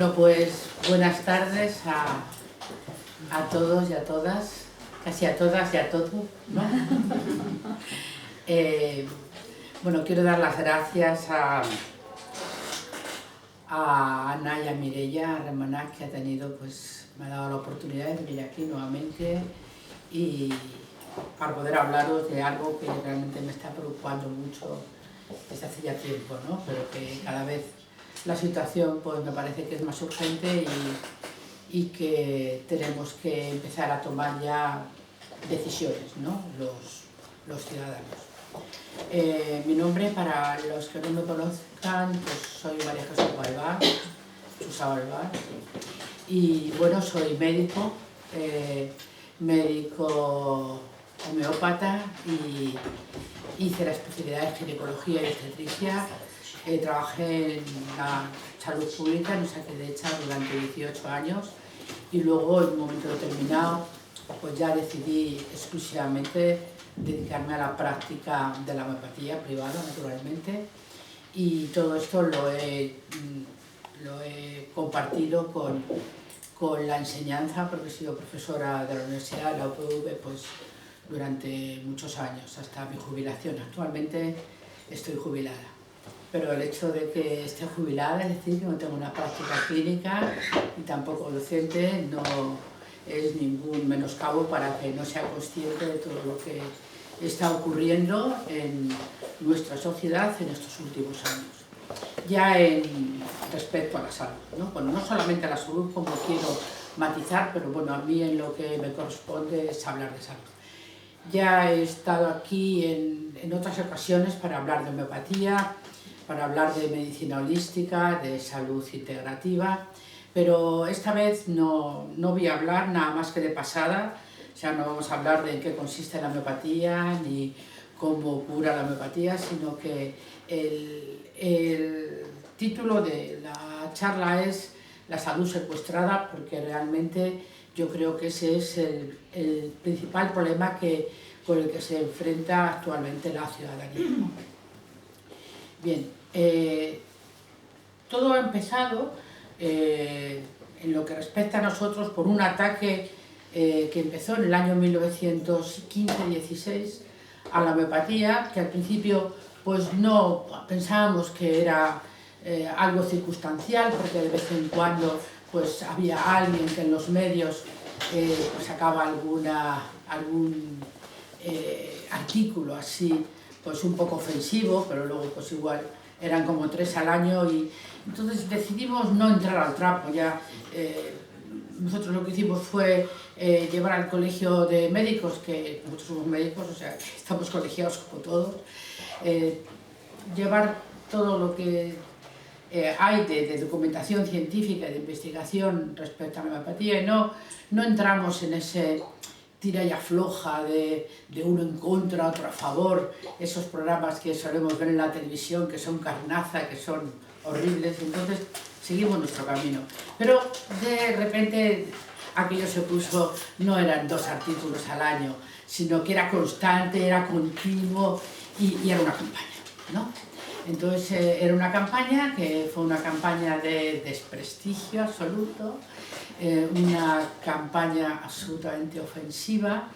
Bueno, pues buenas tardes a todos y a todas, casi a todas y a todos, ¿no? Bueno, quiero dar las gracias a Ana y a Mireia Remenat, que me ha dado la oportunidad de venir aquí nuevamente y para poder hablaros de algo que realmente me está preocupando mucho desde hace ya tiempo, ¿no? Pero que cada vez la situación pues me parece que es más urgente y que tenemos que empezar a tomar ya decisiones, ¿no? los ciudadanos. Mi nombre, para los que no me conozcan, pues soy María Jesús Balbás, Susa Balbás, y bueno, soy médico, médico homeópata, y hice la especialidad en ginecología y obstetricia. Trabajé en la salud pública en Osakidetza durante 18 años y luego, en un momento determinado, pues ya decidí exclusivamente dedicarme a la práctica de la homeopatía privada, naturalmente, y todo esto lo he compartido con la enseñanza, porque he sido profesora de la Universidad de la UPV pues, durante muchos años, hasta mi jubilación. Actualmente estoy jubilada. Pero el hecho de que esté jubilada, es decir, que no tengo una práctica clínica y tampoco docente, no es ningún menoscabo para que no sea consciente de todo lo que está ocurriendo en nuestra sociedad en estos últimos años. Ya respecto a la salud, ¿no? Bueno, no solamente a la salud, como quiero matizar, pero bueno, a mí en lo que me corresponde es hablar de salud. Ya he estado aquí en otras ocasiones para hablar de homeopatía, para hablar de medicina holística, de salud integrativa, pero esta vez no voy a hablar nada más que de pasada. O sea, no vamos a hablar de en qué consiste la homeopatía ni cómo cura la homeopatía, sino que el título de la charla es La salud secuestrada, porque realmente yo creo que ese es el principal problema con el que se enfrenta actualmente la ciudadanía. Bien, todo ha empezado, en lo que respecta a nosotros, por un ataque que empezó en el año 1915-16 a la homeopatía, que al principio pues no pensábamos que era algo circunstancial, porque de vez en cuando pues había alguien que en los medios pues sacaba algún artículo así pues un poco ofensivo, pero luego pues igual eran como 3 al año, y entonces decidimos no entrar al trapo. Ya nosotros lo que hicimos fue llevar al colegio de médicos, que nosotros somos médicos, o sea, estamos colegiados como todos, llevar todo lo que hay de documentación científica y de investigación respecto a la homeopatía, y no entramos en ese tira y afloja de uno en contra, otro a favor, esos programas que solemos ver en la televisión, que son carnaza, que son horribles. Entonces seguimos nuestro camino. Pero de repente aquello se puso, no eran 2 artículos al año, sino que era constante, era continuo y era una campaña, ¿no? Entonces era una campaña que fue una campaña de desprestigio absoluto, una campaña absolutamente ofensiva,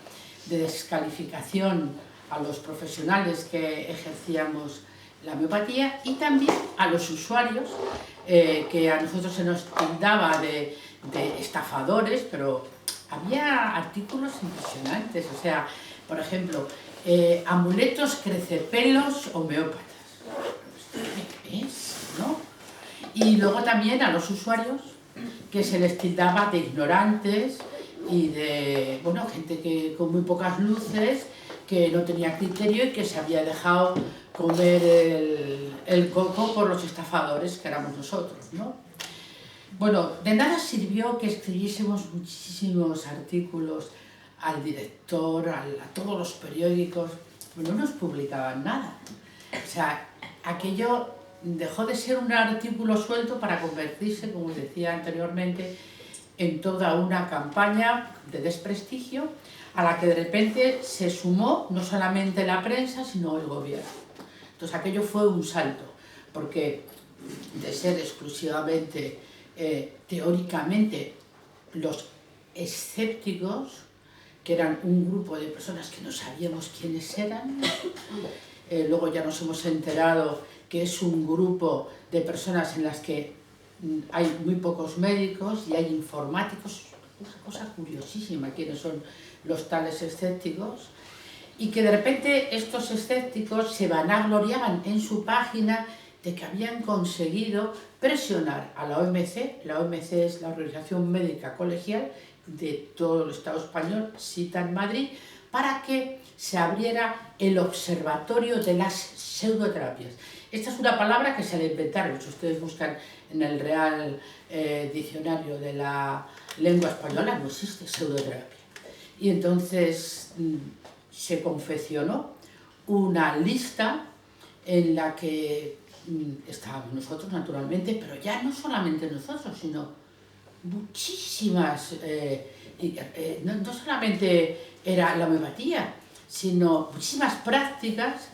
de descalificación a los profesionales que ejercíamos la homeopatía y también a los usuarios, que a nosotros se nos tildaba de estafadores, pero había artículos impresionantes. O sea, por ejemplo, amuletos crecepelos homeópatas. ¿Qué es? ¿No? Y luego también a los usuarios, que se les tildaba de ignorantes y de, bueno, gente que con muy pocas luces, que no tenía criterio y que se había dejado comer el coco por los estafadores que éramos nosotros, ¿no? Bueno, de nada sirvió que escribiésemos muchísimos artículos al director, a todos los periódicos, pues no nos publicaban nada. O sea, aquello dejó de ser un artículo suelto para convertirse, como os decía anteriormente, en toda una campaña de desprestigio a la que de repente se sumó no solamente la prensa, sino el gobierno. Entonces aquello fue un salto, porque de ser exclusivamente teóricamente los escépticos, que eran un grupo de personas que no sabíamos quiénes eran. Luego ya nos hemos enterado que es un grupo de personas en las que hay muy pocos médicos y hay informáticos, una cosa curiosísima, quiénes son los tales escépticos, y que de repente estos escépticos se vanagloriaban en su página de que habían conseguido presionar a la OMC. La OMC es la Organización Médica Colegial de todo el Estado español, sita en Madrid, para que se abriera el observatorio de las pseudoterapias. Esta es una palabra que se la inventaron, si ustedes buscan en el Real Diccionario de la Lengua Española, no existe pseudoterapia. Y entonces se confeccionó una lista en la que estábamos nosotros, naturalmente, pero ya no solamente nosotros, sino muchísimas, no solamente era la homeopatía, sino muchísimas prácticas,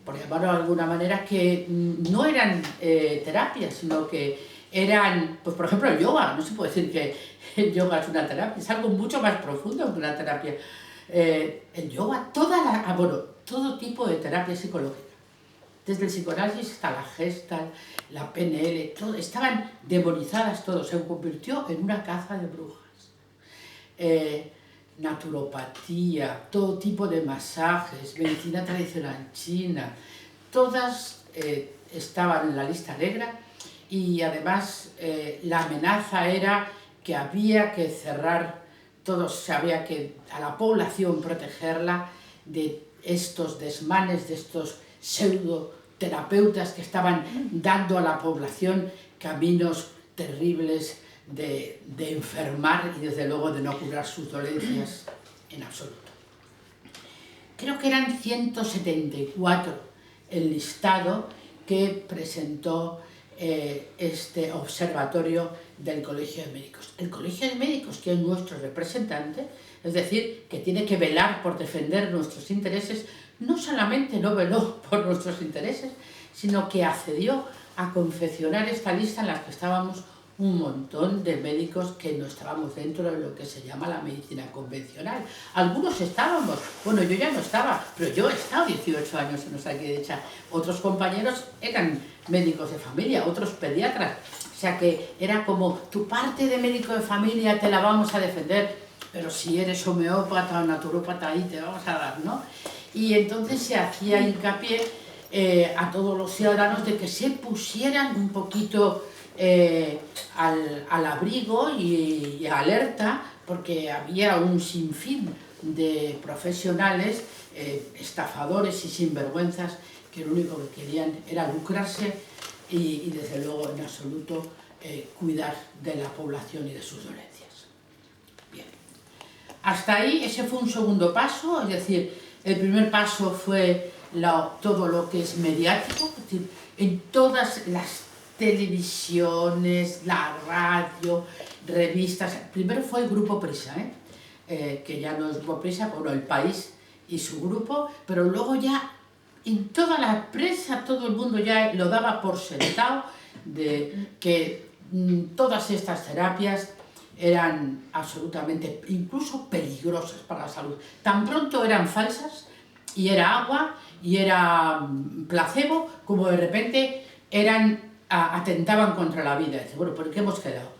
por llamarlo de alguna manera, que no eran terapias, sino que eran, pues por ejemplo el yoga. No se puede decir que el yoga es una terapia, es algo mucho más profundo que una terapia. El yoga, todo tipo de terapia psicológica, desde el psicoanálisis hasta la Gestalt, la PNL, todo, estaban demonizadas todo, se convirtió en una caza de brujas. Naturopatía, todo tipo de masajes, medicina tradicional china, todas estaban en la lista negra, y además la amenaza era que había que cerrar todos, había que a la población protegerla de estos desmanes, de estos pseudoterapeutas que estaban dando a la población caminos terribles de enfermar y desde luego de no curar sus dolencias en absoluto. Creo que eran 174 el listado que presentó este observatorio del Colegio de Médicos. El Colegio de Médicos, que es nuestro representante, es decir, que tiene que velar por defender nuestros intereses, no solamente no veló por nuestros intereses, sino que accedió a confeccionar esta lista en la que estábamos un montón de médicos que no estábamos dentro de lo que se llama la medicina convencional. Algunos estábamos, bueno, yo ya no estaba, pero yo he estado 18 años en Osakidetza. Otros compañeros eran médicos de familia, otros pediatras. O sea que era como, tu parte de médico de familia te la vamos a defender, pero si eres homeópata o naturópata ahí te vamos a dar, ¿no? Y entonces se hacía hincapié a todos los ciudadanos de que se pusieran un poquito al abrigo y alerta, porque había un sinfín de profesionales, estafadores y sinvergüenzas, que lo único que querían era lucrarse y desde luego en absoluto cuidar de la población y de sus dolencias. Bien. Hasta ahí ese fue un segundo paso, es decir, el primer paso fue todo lo que es mediático, es decir, en todas las televisiones, la radio, revistas. Primero fue el Grupo Prisa, que ya no es Grupo Prisa, bueno, El País y su grupo, pero luego ya en toda la prensa todo el mundo ya lo daba por sentado de que todas estas terapias eran absolutamente, incluso peligrosas para la salud. Tan pronto eran falsas y era agua y era placebo, como de repente atentaban contra la vida. Dice, bueno, ¿por qué hemos quedado?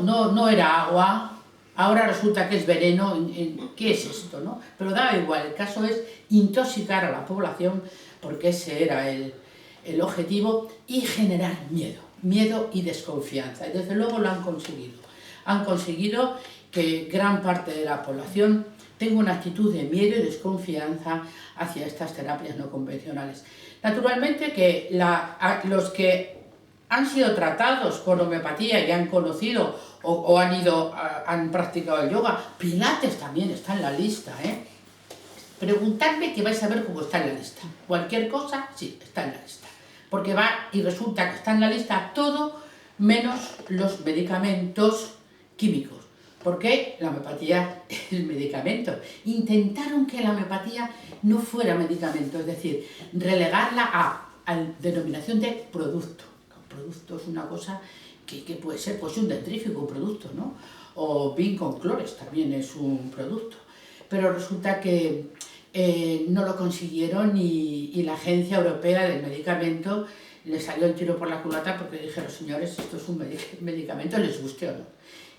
No era agua, ahora resulta que es veneno, ¿qué es esto, no? Pero da igual, el caso es intoxicar a la población, porque ese era el objetivo, y generar miedo y desconfianza. Y desde luego lo han conseguido. Han conseguido que gran parte de la población tenga una actitud de miedo y desconfianza hacia estas terapias no convencionales. Naturalmente que los que han sido tratados con homeopatía y han conocido o han practicado el yoga, Pilates también está en la lista, Preguntadme que vais a ver cómo está en la lista. Cualquier cosa, sí, está en la lista. Porque va y resulta que está en la lista todo menos los medicamentos químicos. Porque la homeopatía es medicamento. Intentaron que la homeopatía no fuera medicamento, es decir, relegarla a denominación de producto. El producto es una cosa que puede ser pues un dentrífico, un producto, ¿no? O Vincon Clores también es un producto. Pero resulta que no lo consiguieron y la Agencia Europea del Medicamento le salió el tiro por la culata porque dijeron, señores, esto es un medicamento, les guste o no.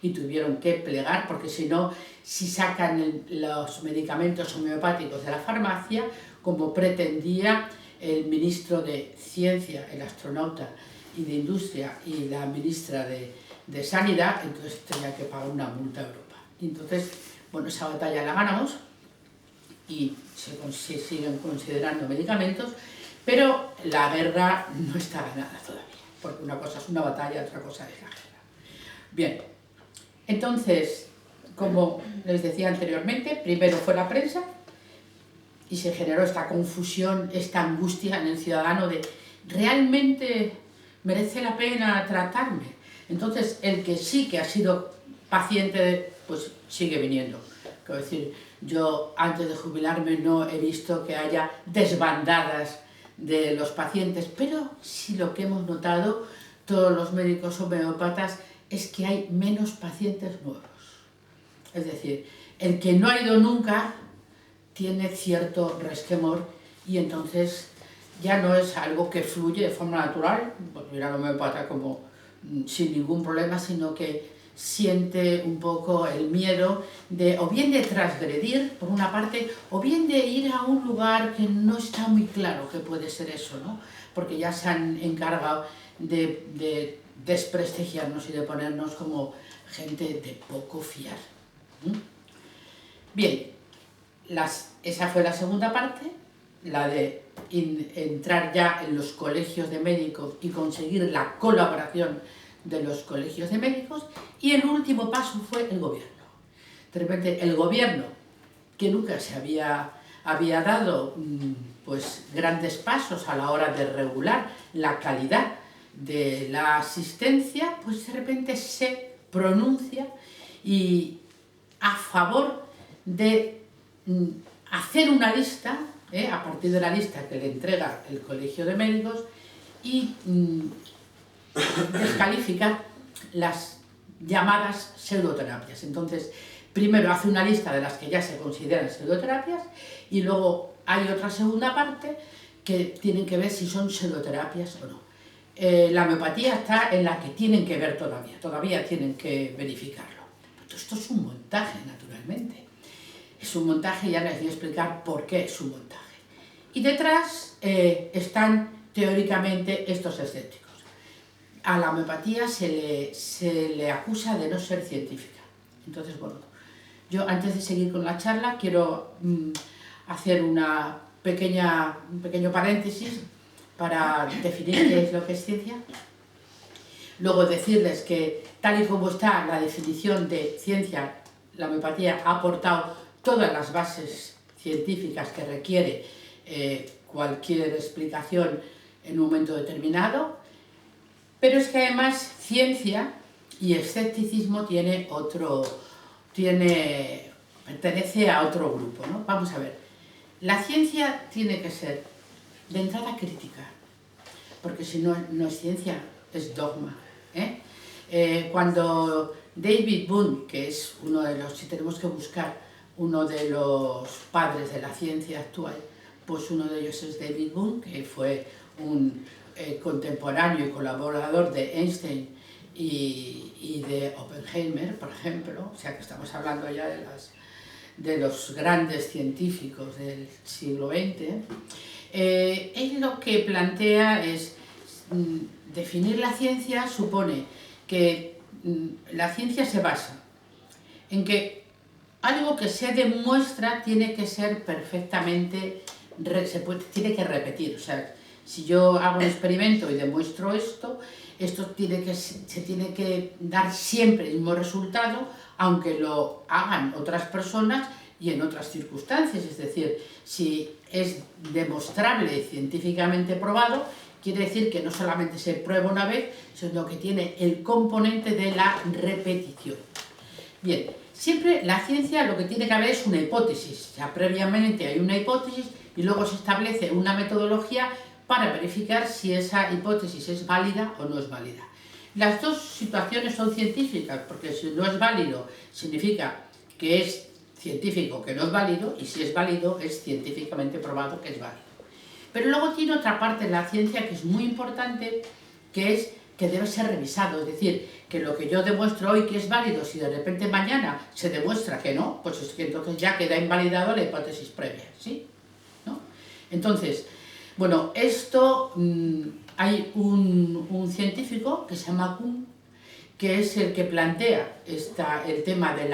Y tuvieron que plegar porque si no, si sacan los medicamentos homeopáticos de la farmacia, como pretendía el ministro de Ciencia, el astronauta y de Industria y la ministra de Sanidad, entonces tenía que pagar una multa a Europa. Y entonces, bueno, esa batalla la ganamos y se siguen considerando medicamentos, pero la guerra no está ganada todavía, porque una cosa es una batalla, otra cosa es la guerra. Bien, entonces, como les decía anteriormente, primero fue la prensa y se generó esta confusión, esta angustia en el ciudadano de ¿realmente merece la pena tratarme? Entonces, el que sí que ha sido paciente, pues sigue viniendo. Quiero decir, yo antes de jubilarme no he visto que haya desbandadas de los pacientes, pero sí lo que hemos notado todos los médicos homeópatas es que hay menos pacientes nuevos. Es decir, el que no ha ido nunca tiene cierto resquemor y entonces ya no es algo que fluye de forma natural, pues mira al homeópata como sin ningún problema, sino que siente un poco el miedo de, o bien de transgredir, por una parte, o bien de ir a un lugar que no está muy claro que puede ser eso, ¿no? Porque ya se han encargado de desprestigiarnos y de ponernos como gente de poco fiar. Bien, esa fue la segunda parte, la de entrar ya en los colegios de médicos y conseguir la colaboración de los colegios de médicos, y el último paso fue el gobierno. De repente el gobierno, que nunca se había dado pues, grandes pasos a la hora de regular la calidad de la asistencia, pues de repente se pronuncia y a favor de hacer una lista, a partir de la lista que le entrega el Colegio de Médicos, y descalificar las llamadas pseudoterapias. Entonces, primero hace una lista de las que ya se consideran pseudoterapias y luego hay otra segunda parte que tienen que ver si son pseudoterapias o no. La homeopatía está en la que tienen que ver todavía tienen que verificarlo. Pero esto es un montaje, naturalmente. Es un montaje y ya les voy a explicar por qué es un montaje. Y detrás están teóricamente estos escépticos. A la homeopatía se le acusa de no ser científica. Entonces, bueno, yo antes de seguir con la charla quiero hacer un pequeño paréntesis para definir qué es lo que es ciencia. Luego decirles que tal y como está la definición de ciencia, la homeopatía ha aportado todas las bases científicas que requiere cualquier explicación en un momento determinado, pero es que además ciencia y escepticismo pertenece a otro grupo, ¿no? Vamos a ver, la ciencia tiene que ser de entrada crítica, porque si no, no es ciencia, es dogma. Cuando David Boone, que es uno de los, si tenemos que buscar uno de los padres de la ciencia actual, pues uno de ellos es David Boone, que fue un contemporáneo y colaborador de Einstein y de Oppenheimer, por ejemplo, o sea que estamos hablando ya de los grandes científicos del siglo XX. Él lo que plantea es definir la ciencia supone que la ciencia se basa en que algo que se demuestra tiene que ser perfectamente, tiene que repetir. O sea, si yo hago un experimento y demuestro esto se tiene que dar siempre el mismo resultado, aunque lo hagan otras personas y en otras circunstancias. Es decir, si es demostrable, científicamente probado, quiere decir que no solamente se prueba una vez, sino que tiene el componente de la repetición. Bien, siempre la ciencia lo que tiene que haber es una hipótesis. O sea, previamente hay una hipótesis y luego se establece una metodología para verificar si esa hipótesis es válida o no es válida. Las dos situaciones son científicas, porque si no es válido significa que es científico que no es válido, y si es válido es científicamente probado que es válido. Pero luego tiene otra parte de la ciencia que es muy importante, que es que debe ser revisado, es decir, que lo que yo demuestro hoy que es válido, si de repente mañana se demuestra que no, pues es que entonces ya queda invalidado la hipótesis previa, ¿sí? ¿No? Entonces, bueno, esto, hay un científico que se llama Kuhn, que es el que plantea el tema de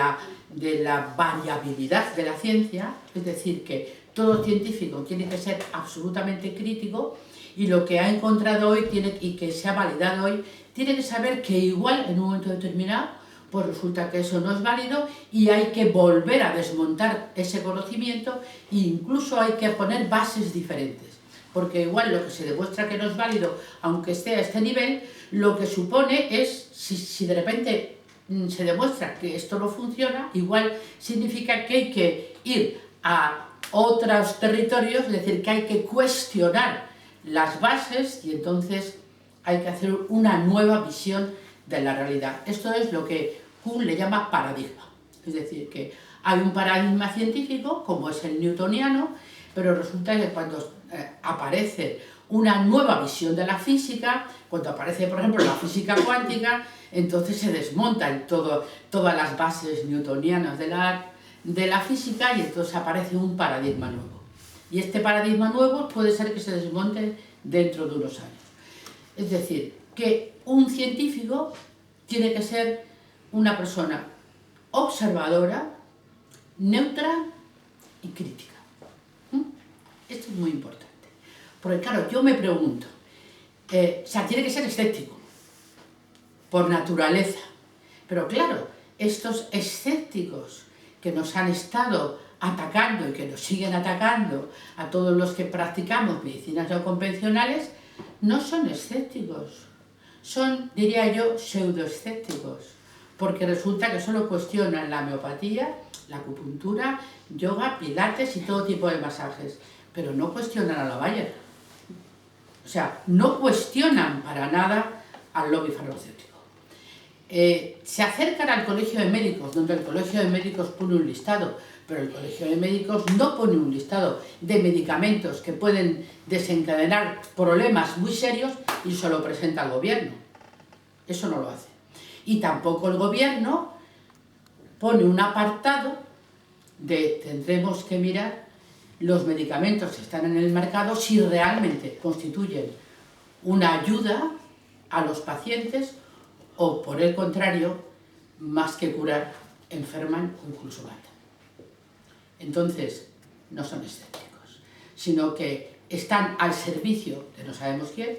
la variabilidad de la ciencia, es decir, que todo científico tiene que ser absolutamente crítico, y lo que ha encontrado hoy y que se ha validado hoy, tiene que saber que igual en un momento determinado, pues resulta que eso no es válido y hay que volver a desmontar ese conocimiento e incluso hay que poner bases diferentes. Porque igual lo que se demuestra que no es válido, aunque esté a este nivel, lo que supone es, si de repente se demuestra que esto no funciona, igual significa que hay que ir a otros territorios, es decir, que hay que cuestionar las bases y entonces hay que hacer una nueva visión de la realidad. Esto es lo que Kuhn le llama paradigma. Es decir, que hay un paradigma científico, como es el newtoniano, pero resulta que cuando aparece una nueva visión de la física, cuando aparece, por ejemplo, la física cuántica, entonces se desmontan todas las bases newtonianas de la física y entonces aparece un paradigma nuevo. Y este paradigma nuevo puede ser que se desmonte dentro de unos años. Es decir, que un científico tiene que ser una persona observadora, neutra y crítica. Esto es muy importante. Porque claro, yo me pregunto, o sea, tiene que ser escéptico, por naturaleza. Pero claro, estos escépticos que nos han estado atacando y que nos siguen atacando a todos los que practicamos medicinas no convencionales, no son escépticos, son, diría yo, pseudoescépticos, porque resulta que solo cuestionan la homeopatía, la acupuntura, yoga, pilates y todo tipo de masajes, pero no cuestionan a la Bayer. O sea, no cuestionan para nada al lobby farmacéutico. Se acercan al colegio de médicos, donde el colegio de médicos pone un listado, pero el colegio de médicos no pone un listado de medicamentos que pueden desencadenar problemas muy serios y se lo presenta al gobierno. Eso no lo hace. Y tampoco el gobierno pone un apartado de tendremos que mirar los medicamentos que están en el mercado si realmente constituyen una ayuda a los pacientes o, por el contrario, más que curar, enferman o incluso matan. Entonces, no son escépticos, sino que están al servicio de no sabemos quién.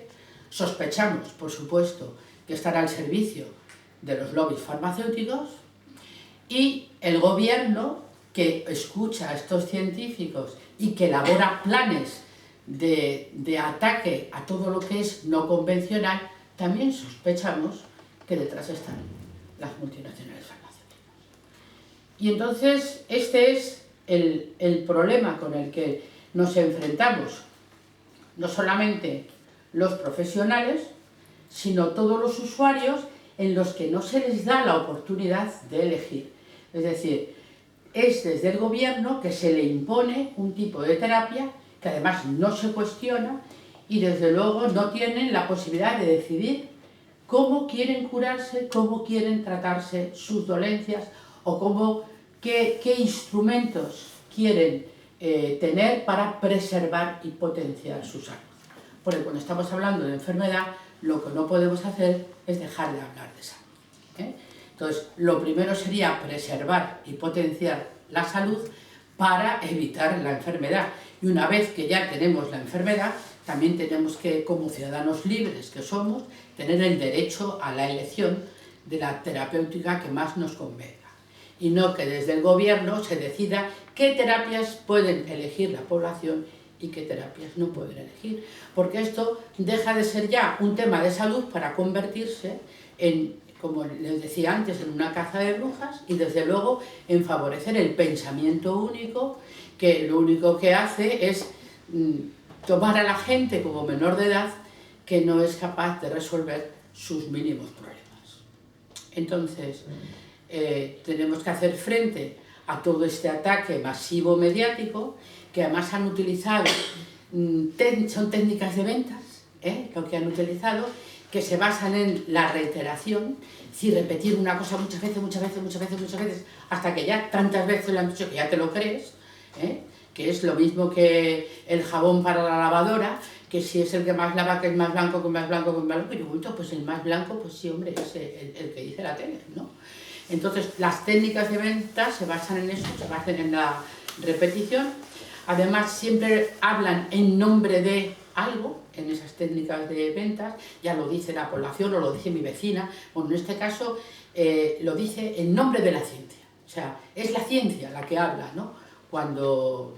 Sospechamos, por supuesto, que están al servicio de los lobbies farmacéuticos, y el gobierno, que escucha a estos científicos y que elabora planes de ataque a todo lo que es no convencional, también sospechamos que detrás están las multinacionales farmacéuticas. Y entonces este es el problema con el que nos enfrentamos, no solamente los profesionales, sino todos los usuarios, en los que no se les da la oportunidad de elegir. Es decir, es desde el gobierno que se le impone un tipo de terapia que además no se cuestiona y desde luego no tienen la posibilidad de decidir cómo quieren curarse, cómo quieren tratarse sus dolencias o qué instrumentos quieren tener para preservar y potenciar su salud. Porque cuando estamos hablando de enfermedad, lo que no podemos hacer es dejar de hablar de salud. Entonces, lo primero sería preservar y potenciar la salud para evitar la enfermedad. Y una vez que ya tenemos la enfermedad, también tenemos que, como ciudadanos libres que somos, tener el derecho a la elección de la terapéutica que más nos convenga. Y no que desde el gobierno se decida qué terapias pueden elegir la población y qué terapias no pueden elegir. Porque esto deja de ser ya un tema de salud para convertirse en, como les decía antes, en una caza de brujas y desde luego en favorecer el pensamiento único, que lo único que hace es tomar a la gente como menor de edad que no es capaz de resolver sus mínimos problemas. Entonces, tenemos que hacer frente a todo este ataque masivo mediático, que además han utilizado, son técnicas de ventas, lo que han utilizado, que se basan en la reiteración, es decir, repetir una cosa muchas veces, hasta que ya tantas veces lo han dicho que ya te lo crees, que es lo mismo que el jabón para la lavadora, que si es el que más lava, que es más blanco, que más blanco, que más blanco, y yo, pues el más blanco, pues sí, hombre, es el que dice la tele, ¿no? Entonces, las técnicas de venta se basan en eso, se basan en la repetición. Además, siempre hablan en nombre de algo, en esas técnicas de ventas, ya lo dice la población o lo dice mi vecina, bueno, en este caso lo dice en nombre de la ciencia, o sea, es la ciencia la que habla, ¿no? Cuando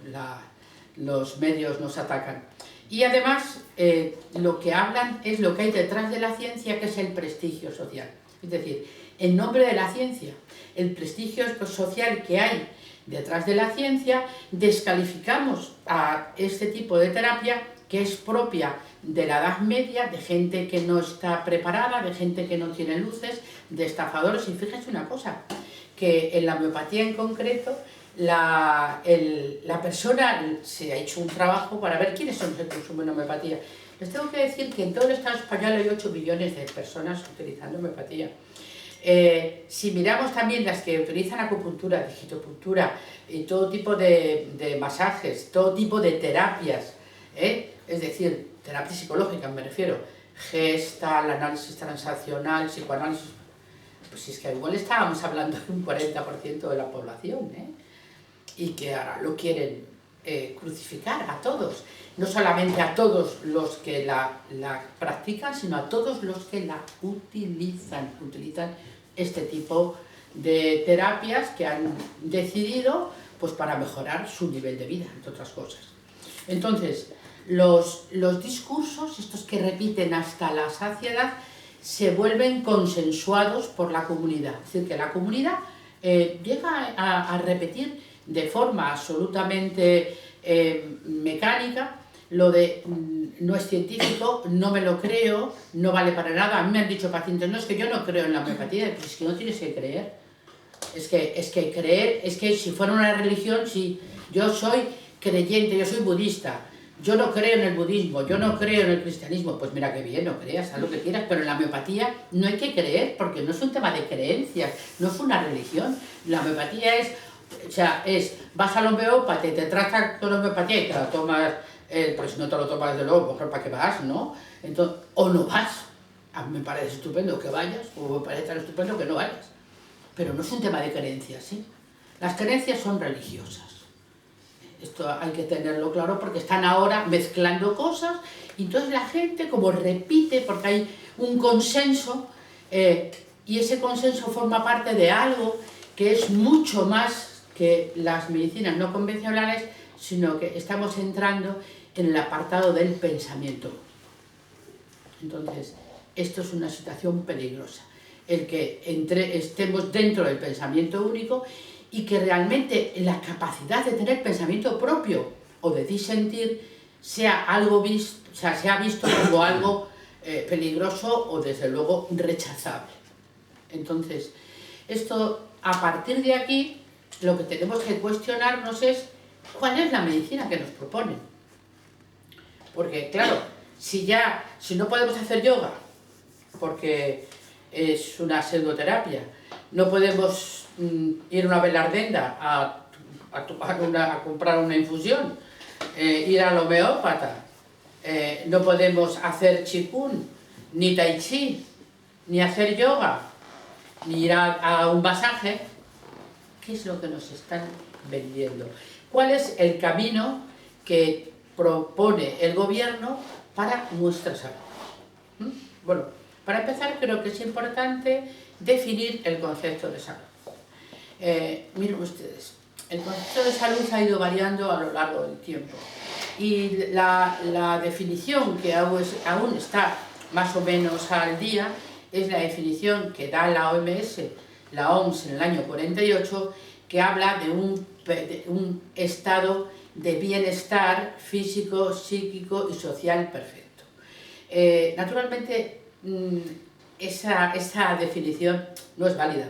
los medios nos atacan. Y además, lo que hablan es lo que hay detrás de la ciencia, que es el prestigio social. Es decir, en nombre de la ciencia, el prestigio social que hay detrás de la ciencia, descalificamos a este tipo de terapia que es propia de la Edad Media, de gente que no está preparada, de gente que no tiene luces, de estafadores. Y fíjense una cosa, que en la homeopatía en concreto, la persona se ha hecho un trabajo para ver quiénes son los que consumen homeopatía. Les tengo que decir que en todo el Estado español hay 8 millones de personas utilizando homeopatía. Si miramos también las que utilizan acupuntura, digitopuntura y todo tipo de masajes, todo tipo de terapias, es decir, terapia psicológica me refiero, Gestalt, análisis transaccional, psicoanálisis, pues es que igual estábamos hablando de un 40% de la población, y que ahora lo quieren crucificar a todos, no solamente a todos los que la practican, sino a todos los que la utilizan este tipo de terapias que han decidido pues para mejorar su nivel de vida, entre otras cosas. Entonces, los discursos, estos que repiten hasta la saciedad, se vuelven consensuados por la comunidad, es decir, que la comunidad llega a repetir de forma absolutamente mecánica lo de no es científico, no me lo creo, no vale para nada. A mí me han dicho pacientes, no, es que yo no creo en la homeopatía, pues es que no tienes que creer. Es que creer, es que si fuera una religión, si yo soy creyente, yo soy budista, yo no creo en el budismo, yo no creo en el cristianismo, pues mira qué bien, no creas, haz lo que quieras, pero en la homeopatía no hay que creer, porque no es un tema de creencias, no es una religión. La homeopatía es, o sea, vas al homeópata y te trata con homeopatía y te la tomas, pues si no te lo tomas de luego, mejor para qué vas, ¿no? Entonces, o no vas. A mí me parece estupendo que vayas, o me parece tan estupendo que no vayas. Pero no es un tema de creencias, ¿sí? Las creencias son religiosas. Esto hay que tenerlo claro porque están ahora mezclando cosas y entonces la gente como repite porque hay un consenso y ese consenso forma parte de algo que es mucho más que las medicinas no convencionales, sino que estamos entrando en el apartado del pensamiento. Entonces, esto es una situación peligrosa, el que estemos dentro del pensamiento único y que realmente la capacidad de tener pensamiento propio o de disentir sea algo visto, o sea, sea visto como algo peligroso o desde luego rechazable. Entonces, esto, a partir de aquí, lo que tenemos que cuestionarnos es cuál es la medicina que nos proponen. Porque, claro, si no podemos hacer yoga, porque es una pseudoterapia, no podemos ir a una velardenda a comprar una infusión, ir al homeópata, no podemos hacer qigong, ni tai chi, ni hacer yoga, ni ir a un masaje. ¿Qué es lo que nos están vendiendo? ¿Cuál es el camino que propone el gobierno para nuestra salud? Bueno, para empezar creo que es importante definir el concepto de salud. Miren ustedes, el concepto de salud ha ido variando a lo largo del tiempo y la definición que aún está más o menos al día es la definición que da la OMS, la OMS en el año 48, que habla de un estado de bienestar físico, psíquico y social perfecto. Naturalmente, esa definición no es válida.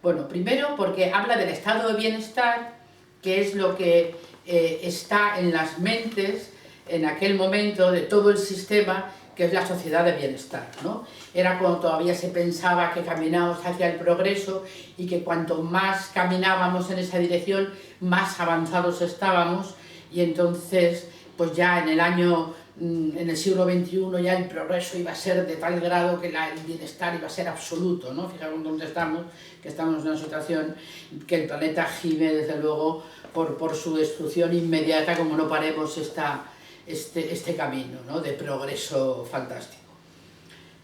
Bueno, primero porque habla del estado de bienestar, que es lo que está en las mentes en aquel momento de todo el sistema, que es la sociedad de bienestar, ¿no? Era cuando todavía se pensaba que caminábamos hacia el progreso y que cuanto más caminábamos en esa dirección, más avanzados estábamos, y entonces, pues ya en el siglo XXI ya el progreso iba a ser de tal grado que el bienestar iba a ser absoluto, ¿no? Fijaros dónde estamos, que estamos en una situación que el planeta gime, desde luego, por su destrucción inmediata, como no paremos este camino, ¿no?, de progreso fantástico.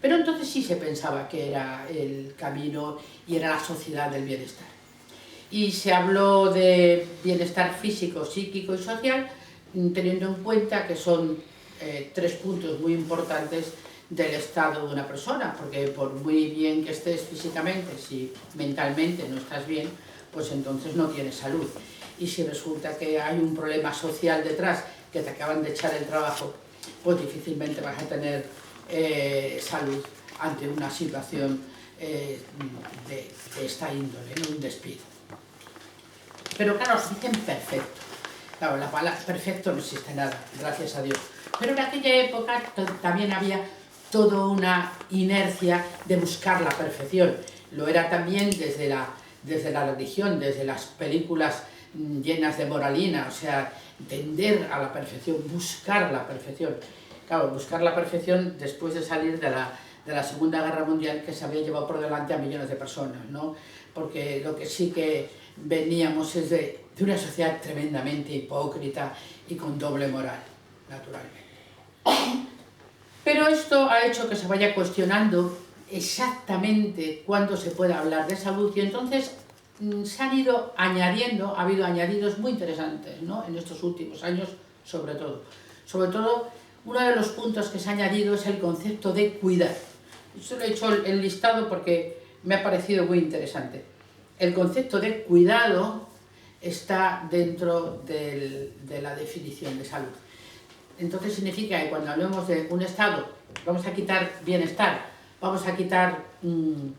Pero entonces sí se pensaba que era el camino y era la sociedad del bienestar. Y se habló de bienestar físico, psíquico y social, teniendo en cuenta que son 3 puntos muy importantes del estado de una persona, porque por muy bien que estés físicamente, si mentalmente no estás bien, pues entonces no tienes salud. Y si resulta que hay un problema social detrás, que te acaban de echar el trabajo, pues difícilmente vas a tener salud ante una situación de esta índole, ¿no?, un despido. Pero claro, dicen perfecto. Claro, la palabra perfecto no existe nada, gracias a Dios. Pero en aquella época también había toda una inercia de buscar la perfección. Lo era también desde la religión, desde las películas llenas de moralina, o sea, tender a la perfección, buscar la perfección. Claro, buscar la perfección después de salir de la Segunda Guerra Mundial, que se había llevado por delante a millones de personas, ¿no? Porque lo que sí que veníamos es de una sociedad tremendamente hipócrita y con doble moral, naturalmente. Pero esto ha hecho que se vaya cuestionando exactamente cuándo se puede hablar de salud, y entonces se han ido añadiendo, ha habido añadidos muy interesantes, ¿no?, en estos últimos años, sobre todo. Sobre todo, uno de los puntos que se ha añadido es el concepto de cuidar. Yo lo he hecho el listado porque me ha parecido muy interesante. El concepto de cuidado está dentro de la definición de salud. Entonces significa que cuando hablemos de un estado, vamos a quitar bienestar, vamos a quitar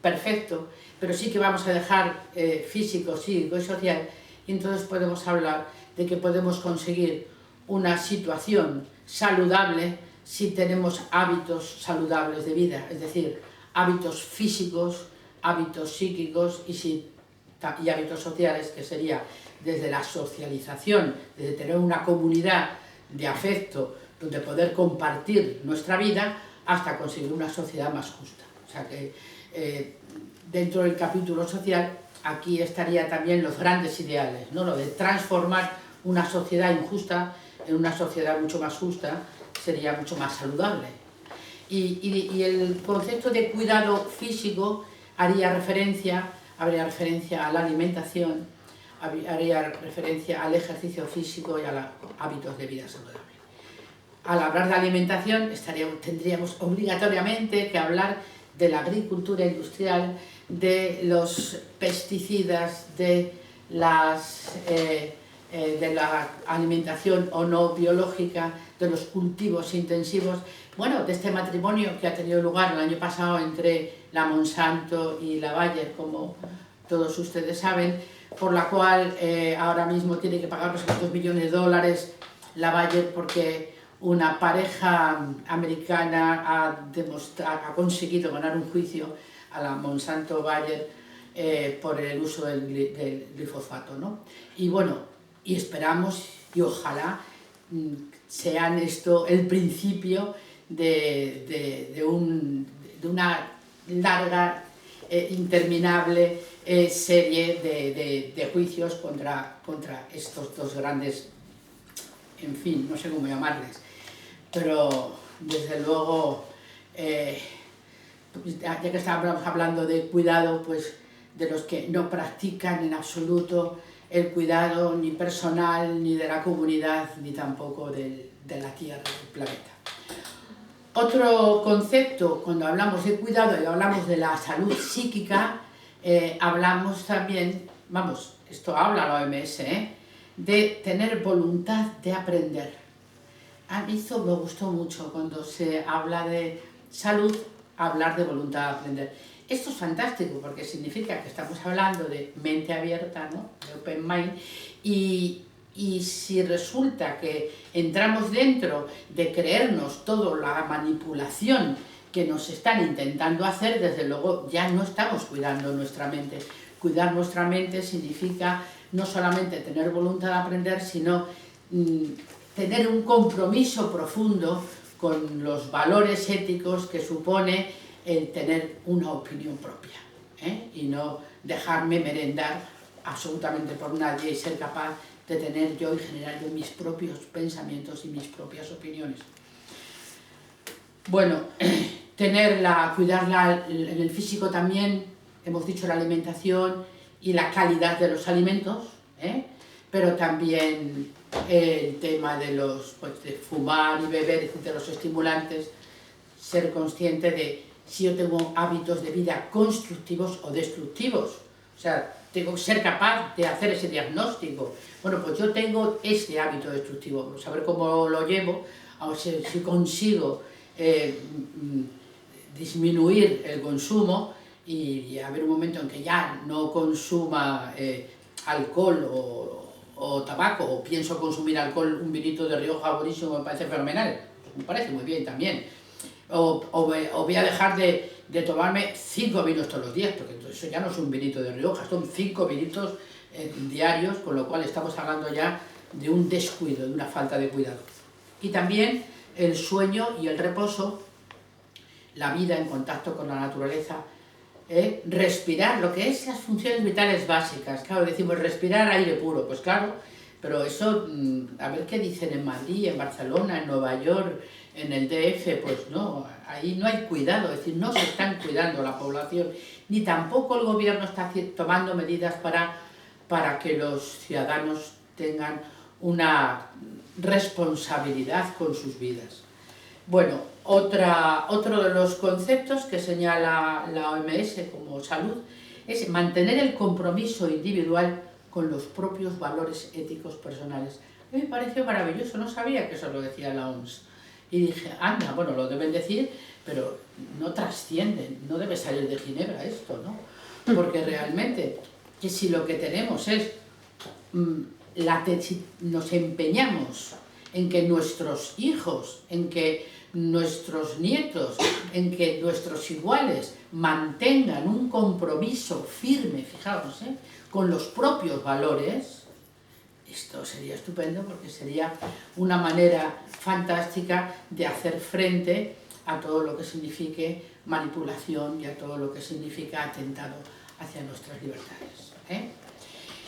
perfecto, pero sí que vamos a dejar físico, psíquico y social, y entonces podemos hablar de que podemos conseguir una situación saludable si tenemos hábitos saludables de vida, es decir, hábitos físicos, hábitos psíquicos y hábitos sociales, que sería desde la socialización, desde tener una comunidad de afecto donde poder compartir nuestra vida, hasta conseguir una sociedad más justa. O sea que dentro del capítulo social, aquí estaría también los grandes ideales, ¿no?, lo de transformar una sociedad injusta en una sociedad mucho más justa, sería mucho más saludable. Y el concepto de cuidado físico habría referencia a la alimentación, haría referencia al ejercicio físico y a los hábitos de vida saludable. Al hablar de alimentación tendríamos obligatoriamente que hablar de la agricultura industrial, de los pesticidas, de la alimentación o no biológica, de los cultivos intensivos, bueno, de este matrimonio que ha tenido lugar el año pasado entre la Monsanto y la Bayer, como todos ustedes saben, por la cual ahora mismo tiene que pagar $200 millones la Bayer, porque una pareja americana ha conseguido ganar un juicio a la Monsanto Bayer por el uso del glifosato, ¿no? Y bueno, y esperamos y ojalá sean esto el principio de una larga, interminable serie de juicios contra estos dos grandes, en fin, no sé cómo llamarles, pero desde luego, ya que estábamos hablando de cuidado, pues de los que no practican en absoluto el cuidado ni personal, ni de la comunidad, ni tampoco de la Tierra, del planeta. Otro concepto, cuando hablamos de cuidado y hablamos de la salud psíquica, hablamos también, vamos, esto habla la OMS, de tener voluntad de aprender. A mí esto me gustó mucho. Cuando se habla de salud, hablar de voluntad de aprender. Esto es fantástico porque significa que estamos hablando de mente abierta, ¿no? De open mind, y si resulta que entramos dentro de creernos toda la manipulación que nos están intentando hacer, desde luego ya no estamos cuidando nuestra mente. Cuidar nuestra mente significa no solamente tener voluntad de aprender, sino tener un compromiso profundo con los valores éticos que supone el tener una opinión propia, y no dejarme merendar absolutamente por nadie y ser capaz de tener yo y generar yo mis propios pensamientos y mis propias opiniones. Bueno, cuidarla en el físico también, hemos dicho la alimentación y la calidad de los alimentos, pero también el tema de de fumar y beber, de los estimulantes, ser consciente de si yo tengo hábitos de vida constructivos o destructivos. O sea, tengo que ser capaz de hacer ese diagnóstico. Bueno, pues yo tengo este hábito destructivo, saber cómo lo llevo, a ver si consigo disminuir el consumo y haber un momento en que ya no consuma alcohol o tabaco, o pienso consumir alcohol, un vinito de Rioja buenísimo, me parece fenomenal, me parece muy bien también. O voy a dejar de tomarme 5 vinos todos los días, porque eso ya no es un vinito de Rioja, son 5 vinitos diarios, con lo cual estamos hablando ya de un descuido, de una falta de cuidado. Y también el sueño y el reposo, la vida en contacto con la naturaleza, respirar, lo que es las funciones vitales básicas. Claro, decimos respirar aire puro, pues claro, pero eso, a ver qué dicen en Madrid, en Barcelona, en Nueva York, en el DF, pues no, ahí no hay cuidado, es decir, no se están cuidando la población, ni tampoco el gobierno está tomando medidas para que los ciudadanos tengan una responsabilidad con sus vidas. Bueno, otro de los conceptos que señala la OMS como salud es mantener el compromiso individual con los propios valores éticos personales. A mí me pareció maravilloso, no sabía que eso lo decía la OMS. Y dije, anda, bueno, lo deben decir, pero no trascienden, no debe salir de Ginebra esto, ¿no? Porque realmente, que si lo que tenemos es, si nos empeñamos en que nuestros hijos, en que nuestros nietos, en que nuestros iguales mantengan un compromiso firme, fijaos, con los propios valores, esto sería estupendo porque sería una manera fantástica de hacer frente a todo lo que signifique manipulación y a todo lo que significa atentado hacia nuestras libertades.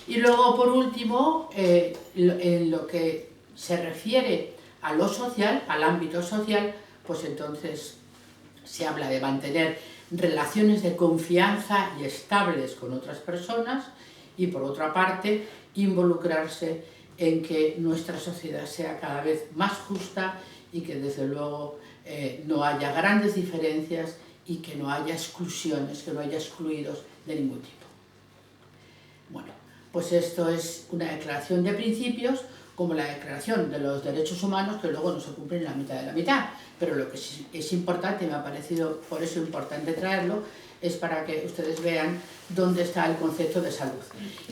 Y luego, por último, en lo que se refiere a lo social, al ámbito social, pues entonces se habla de mantener relaciones de confianza y estables con otras personas y, por otra parte, involucrarse en que nuestra sociedad sea cada vez más justa y que, desde luego, no haya grandes diferencias y que no haya exclusiones, que no haya excluidos de ningún tipo. Bueno, pues esto es una declaración de principios, como la Declaración de los Derechos Humanos, que luego no se cumplen en la mitad de la mitad. Pero lo que sí es importante, me ha parecido por eso importante traerlo, es para que ustedes vean dónde está el concepto de salud.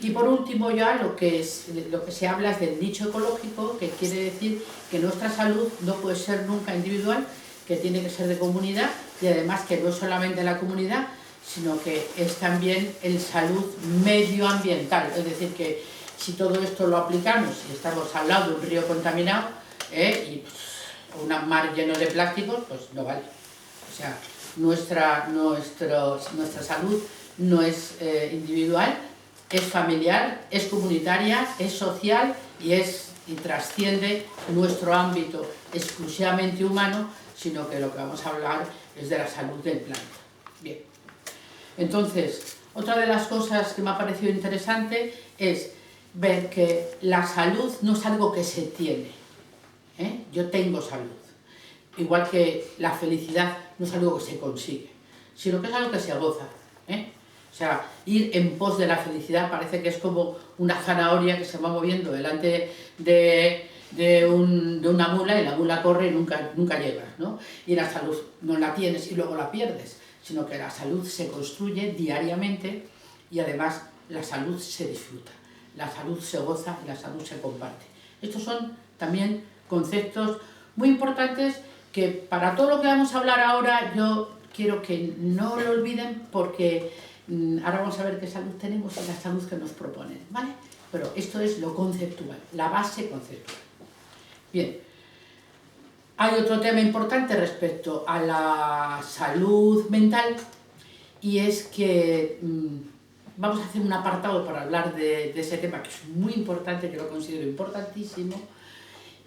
Y por último ya lo que se habla es del nicho ecológico, que quiere decir que nuestra salud no puede ser nunca individual, que tiene que ser de comunidad, y además que no es solamente la comunidad, sino que es también el salud medioambiental, es decir, que si todo esto lo aplicamos y estamos al lado de un río contaminado y un mar lleno de plásticos, pues no vale. O sea, nuestra salud no es individual, es familiar, es comunitaria, es social y trasciende nuestro ámbito exclusivamente humano, sino que lo que vamos a hablar es de la salud del planeta. Bien. Entonces, otra de las cosas que me ha parecido interesante es ver que la salud no es algo que se tiene. Yo tengo salud. Igual que la felicidad no es algo que se consigue, sino que es algo que se goza. O sea, ir en pos de la felicidad parece que es como una zanahoria que se va moviendo delante de de una mula y la mula corre y nunca llegas, ¿no? Y la salud no la tienes y luego la pierdes, sino que la salud se construye diariamente y además la salud se disfruta, la salud se goza y la salud se comparte. Estos son también conceptos muy importantes que para todo lo que vamos a hablar ahora yo quiero que no lo olviden porque ahora vamos a ver qué salud tenemos y la salud que nos proponen, ¿vale? Pero esto es lo conceptual, la base conceptual. Bien, hay otro tema importante respecto a la salud mental y es que vamos a hacer un apartado para hablar de ese tema que es muy importante, que lo considero importantísimo,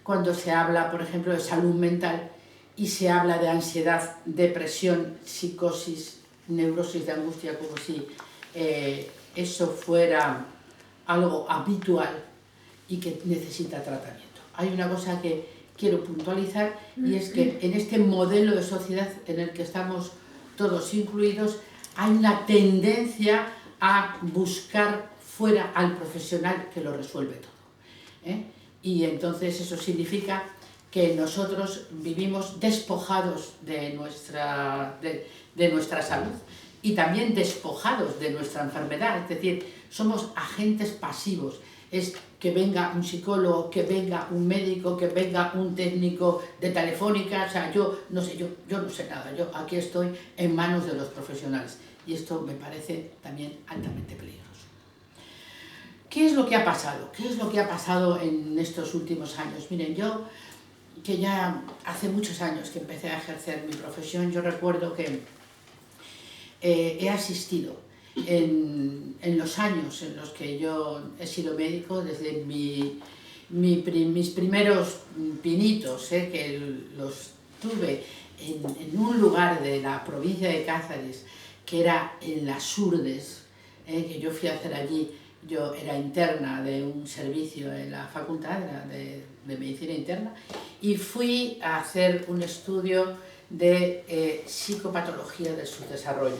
cuando se habla, por ejemplo, de salud mental y se habla de ansiedad, depresión, psicosis, neurosis de angustia, como si eso fuera algo habitual y que necesita tratamiento. Hay una cosa que quiero puntualizar y es que en este modelo de sociedad en el que estamos todos incluidos hay una tendencia a buscar fuera al profesional que lo resuelve todo, y entonces eso significa que nosotros vivimos despojados de nuestra salud y también despojados de nuestra enfermedad, es decir, somos agentes pasivos. Es que venga un psicólogo, que venga un médico, que venga un técnico de Telefónica, o sea, yo no sé nada, yo aquí estoy en manos de los profesionales y esto me parece también altamente peligroso. ¿Qué es lo que ha pasado? ¿Qué es lo que ha pasado en estos últimos años? Miren, yo, que ya hace muchos años que empecé a ejercer mi profesión, yo recuerdo que he asistido en los años en los que yo he sido médico, desde mis primeros pinitos, que los tuve en un lugar de la provincia de Cáceres, que era en Las Urdes, que yo fui a hacer allí. Yo era interna de un servicio en la facultad de medicina interna y fui a hacer un estudio de psicopatología del subdesarrollo.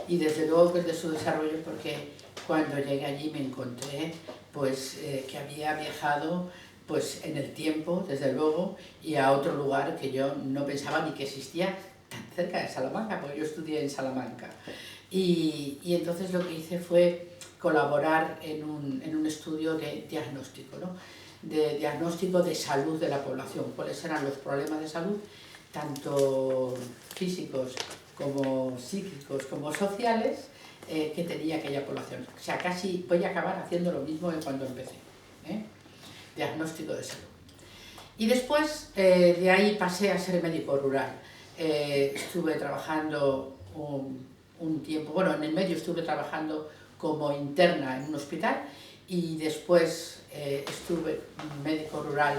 Y desde luego que es de subdesarrollo porque cuando llegué allí me encontré pues, que había viajado pues, en el tiempo, desde luego, y a otro lugar que yo no pensaba ni que existía tan cerca de Salamanca, porque yo estudié en Salamanca. Y entonces lo que hice fue colaborar en un estudio de diagnóstico, ¿no? De diagnóstico de salud de la población, cuáles eran los problemas de salud, tanto físicos como psíquicos como sociales, que tenía aquella población. O sea, casi voy a acabar haciendo lo mismo que cuando empecé, diagnóstico de salud. Y después de ahí pasé a ser médico rural. Estuve trabajando un tiempo, bueno, en el medio estuve trabajando como interna en un hospital y después estuve médico rural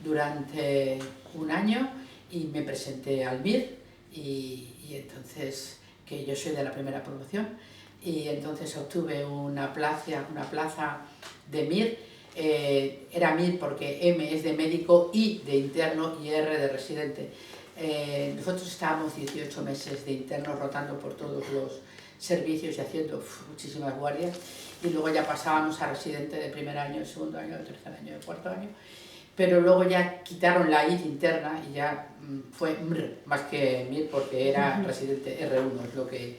durante un año y me presenté al MIR y entonces, que yo soy de la primera promoción, y entonces obtuve una plaza de MIR. Era MIR porque M es de médico, I de interno y R de residente. Nosotros estábamos 18 meses de internos rotando por todos los servicios y haciendo muchísimas guardias y luego ya pasábamos a residente de primer año, de segundo año, de tercer año, de cuarto año, pero luego ya quitaron la I interna y ya fue MR más que MIR porque era residente R1, es lo que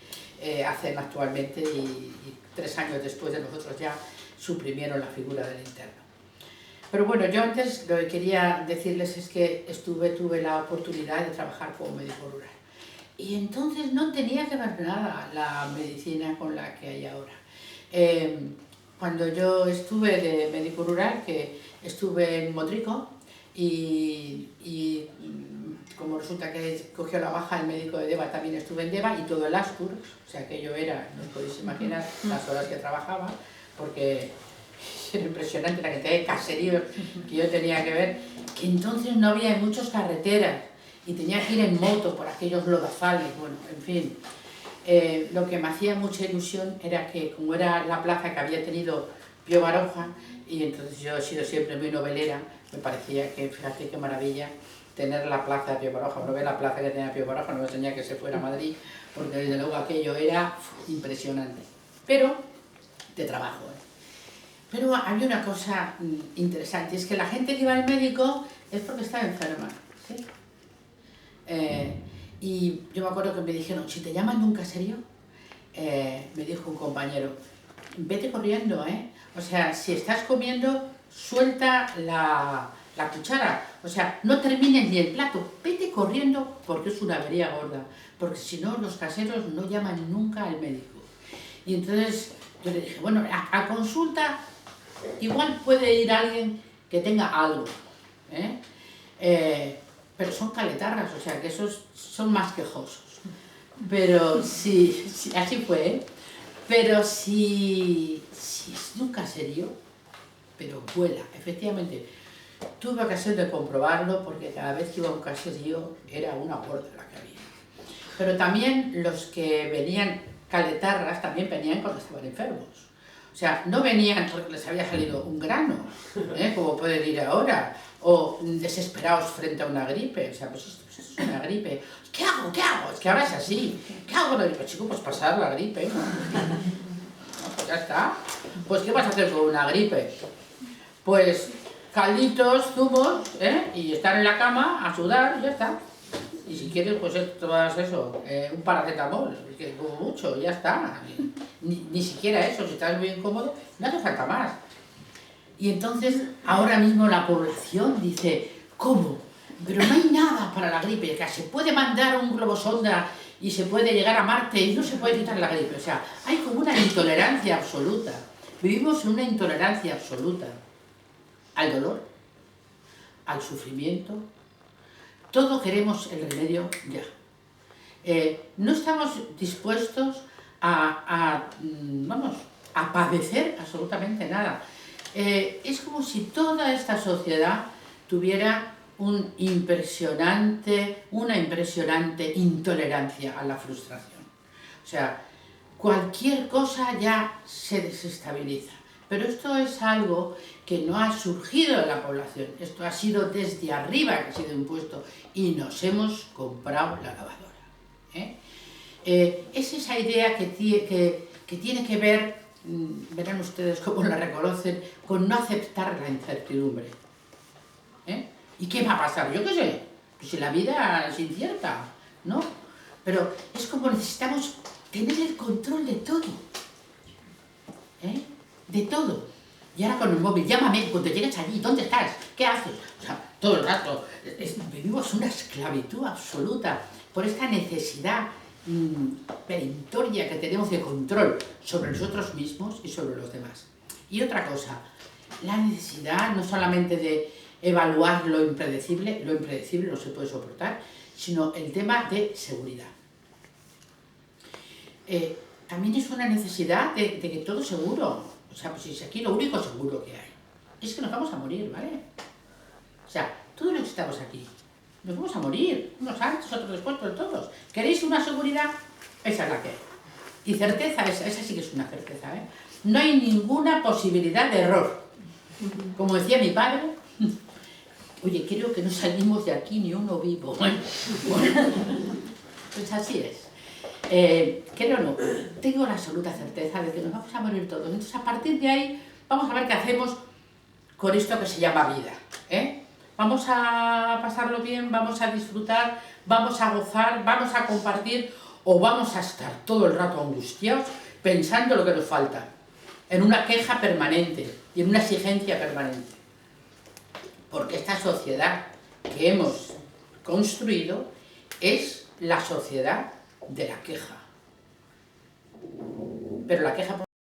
hacen actualmente y 3 años después de nosotros ya suprimieron la figura del interno. Pero bueno, yo antes lo que quería decirles es que tuve la oportunidad de trabajar como médico rural. Y entonces no tenía que ver nada la medicina con la que hay ahora. Cuando yo estuve de médico rural, que estuve en Motrico, y como resulta que cogió la baja el médico de Deva, también estuve en Deva, y todo el Astur, o sea, aquello era, no os podéis imaginar las horas que trabajaba, porque era impresionante la cantidad de caseríos que yo tenía que ver, que entonces no había muchas carreteras, y tenía que ir en moto por aquellos lodazales, bueno, en fin. Lo que me hacía mucha ilusión era que, como era la plaza que había tenido Pío Baroja, y entonces yo he sido siempre muy novelera, me parecía que, fíjate qué maravilla, tener la plaza de Pío Baroja. Uno ve la plaza que tenía Pío Baroja, no me enseñaba que se fuera a Madrid, porque desde luego aquello era impresionante. Pero, de trabajo, Pero había una cosa interesante, es que la gente que iba al médico es porque estaba enferma, ¿sí? Y yo me acuerdo que me dijeron, si te llaman de un caserío, me dijo un compañero, vete corriendo, ¿eh? O sea, si estás comiendo, suelta la cuchara, o sea, no termines ni el plato, vete corriendo porque es una avería gorda, porque si no los caseros no llaman nunca al médico. Y entonces yo le dije, bueno, a consulta igual puede ir alguien que tenga algo, pero son caletarras, o sea que esos son más quejosos. Pero sí, así fue, ¿eh? Pero si es de un caserío, pero vuela, efectivamente. Tuve ocasión de comprobarlo porque cada vez que iba a un caserío era una gorda la que había. Pero también los que venían caletarras también venían cuando estaban enfermos. O sea, no venían porque les había salido un grano, como pueden ir ahora, o desesperados frente a una gripe. O sea, pues esto es una gripe. ¿Qué hago? ¿Qué hago? Es que ahora es así. ¿Qué hago con la gripe? Chico, pues pasar la gripe. No, pues ya está. Pues ¿qué vas a hacer con una gripe? Pues calditos, zumos, y estar en la cama a sudar y ya está. Y si quieres, pues tomas eso, un paracetamol, que como mucho, ya está. Ni siquiera eso, si estás muy incómodo, no hace falta más. Y entonces, ahora mismo la población dice, ¿cómo? Pero no hay nada para la gripe, que se puede mandar un globo sonda y se puede llegar a Marte y no se puede quitar la gripe. O sea, hay como una intolerancia absoluta. Vivimos en una intolerancia absoluta al dolor, al sufrimiento. Todo queremos el remedio ya. No estamos dispuestos a padecer absolutamente nada. Es como si toda esta sociedad tuviera una impresionante intolerancia a la frustración. O sea, cualquier cosa ya se desestabiliza. Pero esto es algo que no ha surgido de la población, esto ha sido desde arriba que ha sido impuesto y nos hemos comprado la lavadora. Es esa idea que tiene que ver, verán ustedes cómo la reconocen, con no aceptar la incertidumbre. ¿Y qué va a pasar? Yo qué sé, pues si la vida es incierta, ¿no? Pero es como necesitamos tener el control de todo. De todo. Y ahora con el móvil, llámame cuando llegues allí, ¿dónde estás? ¿Qué haces? O sea, todo el rato. Vivimos una esclavitud absoluta por esta necesidad perentoria que tenemos de control sobre nosotros mismos y sobre los demás. Y otra cosa, la necesidad no solamente de evaluar lo impredecible no se puede soportar, sino el tema de seguridad. También es una necesidad de que todo seguro. O sea, pues aquí lo único seguro que hay es que nos vamos a morir, ¿vale? O sea, todos los que estamos aquí, nos vamos a morir, unos antes, otros después, pero todos. ¿Queréis una seguridad? Esa es la que hay. Y certeza, esa sí que es una certeza, ¿eh? No hay ninguna posibilidad de error. Como decía mi padre, oye, creo que no salimos de aquí ni uno vivo. Bueno, pues así es. Creo no, tengo la absoluta certeza de que nos vamos a morir todos. Entonces, a partir de ahí, vamos a ver qué hacemos con esto que se llama vida. Vamos a pasarlo bien, vamos a disfrutar, vamos a gozar, vamos a compartir, o vamos a estar todo el rato angustiados pensando lo que nos falta, en una queja permanente y en una exigencia permanente. Porque esta sociedad que hemos construido es la sociedad de la queja. Pero la queja